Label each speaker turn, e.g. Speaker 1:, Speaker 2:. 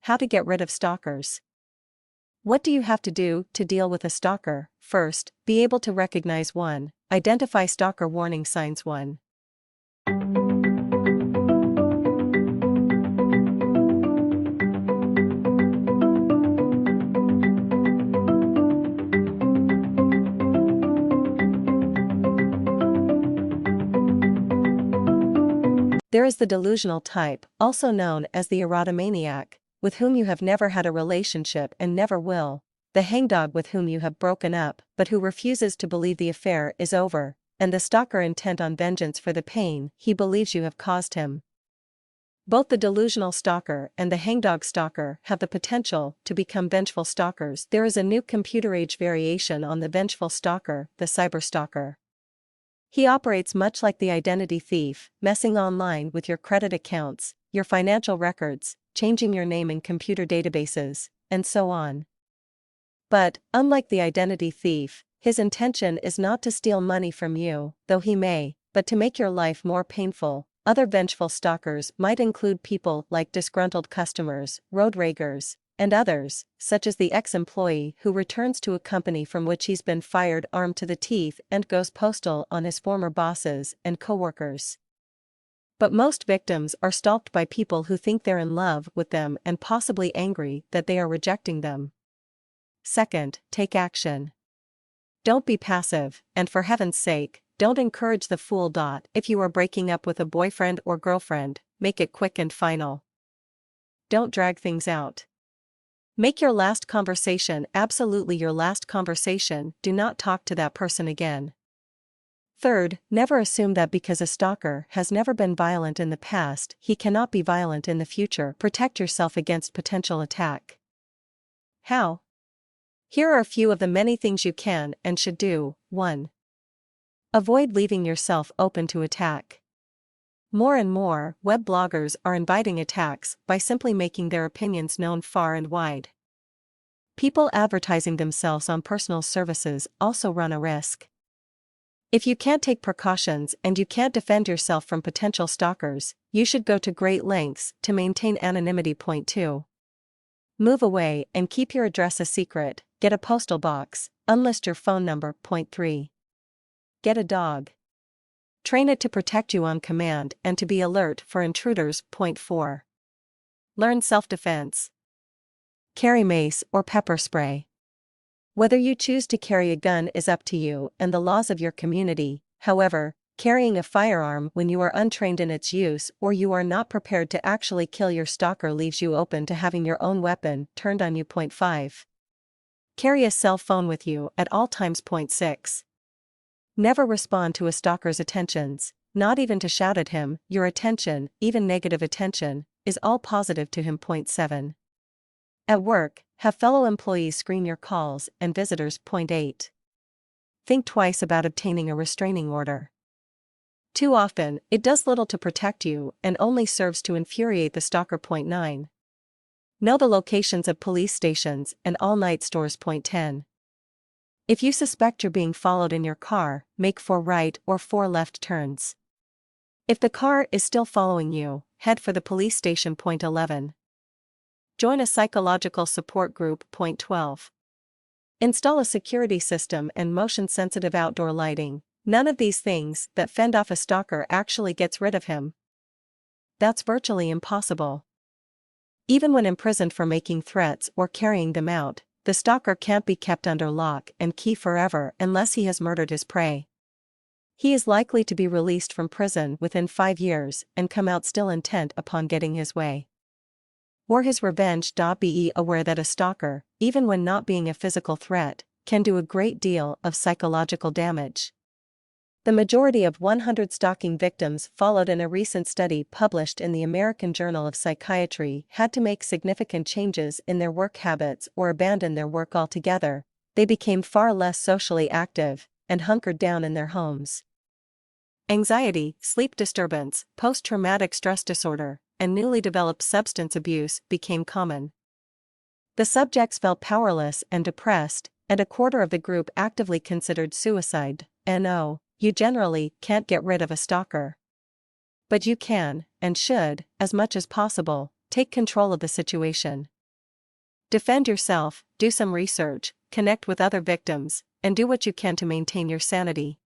Speaker 1: How to get rid of stalkers. What do you have to do to deal with a stalker? First, be able to recognize one. Identify stalker warning signs. 1. There is the delusional type, also known as the erotomaniac, with whom you have never had a relationship and never will, the hangdog with whom you have broken up but who refuses to believe the affair is over, and the stalker intent on vengeance for the pain he believes you have caused him. Both the delusional stalker and the hangdog stalker have the potential to become vengeful stalkers. There is a new computer age variation on the vengeful stalker, the cyberstalker. He operates much like the identity thief, messing online with your credit accounts, your financial records, changing your name in computer databases, and so on. But, unlike the identity thief, his intention is not to steal money from you, though he may, but to make your life more painful. Other vengeful stalkers might include people like disgruntled customers, road ragers, and others, such as the ex-employee who returns to a company from which he's been fired armed to the teeth and goes postal on his former bosses and coworkers. But most victims are stalked by people who think they're in love with them and possibly angry that they are rejecting them. Second, take action. Don't be passive, and for heaven's sake, don't encourage the fool. If you are breaking up with a boyfriend or girlfriend, make it quick and final. Don't drag things out. Make your last conversation absolutely your last conversation. Do not talk to that person again. Third, never assume that because a stalker has never been violent in the past, he cannot be violent in the future. Protect yourself against potential attack. How? Here are a few of the many things you can and should do. 1. Avoid leaving yourself open to attack. More and more, web bloggers are inviting attacks by simply making their opinions known far and wide. People advertising themselves on personal services also run a risk. If you can't take precautions and you can't defend yourself from potential stalkers, you should go to great lengths to maintain anonymity. 2. Move away and keep your address a secret. Get a postal box, unlist your phone number. 3. Get a dog. Train it to protect you on command and to be alert for intruders. 4. Learn self-defense. Carry mace or pepper spray. Whether you choose to carry a gun is up to you and the laws of your community. However, carrying a firearm when you are untrained in its use or you are not prepared to actually kill your stalker leaves you open to having your own weapon turned on you. 5. Carry a cell phone with you at all times. 6. Never respond to a stalker's attentions, not even to shout at him. Your attention, even negative attention, is all positive to him. 7. At work, have fellow employees screen your calls and visitors. 8. Think twice about obtaining a restraining order. Too often, it does little to protect you and only serves to infuriate the stalker. 9. Know the locations of police stations and all-night stores. 10. If you suspect you're being followed in your car, make 4 right or 4 left turns. If the car is still following you, head for the police station. 11. Join a psychological support group. 12. Install a security system and motion-sensitive outdoor lighting. None of these things that fend off a stalker actually gets rid of him. That's virtually impossible. Even when imprisoned for making threats or carrying them out, the stalker can't be kept under lock and key forever unless he has murdered his prey. He is likely to be released from prison within 5 years and come out still intent upon getting his way. Or his revenge. Be aware that a stalker, even when not being a physical threat, can do a great deal of psychological damage. The majority of 100 stalking victims followed in a recent study published in the American Journal of Psychiatry had to make significant changes in their work habits or abandon their work altogether. They became far less socially active and hunkered down in their homes. Anxiety, sleep disturbance, post-traumatic stress disorder, and newly developed substance abuse became common. The subjects felt powerless and depressed, and a quarter of the group actively considered suicide. No. You generally can't get rid of a stalker. But you can, and should, as much as possible, take control of the situation. Defend yourself, do some research, connect with other victims, and do what you can to maintain your sanity.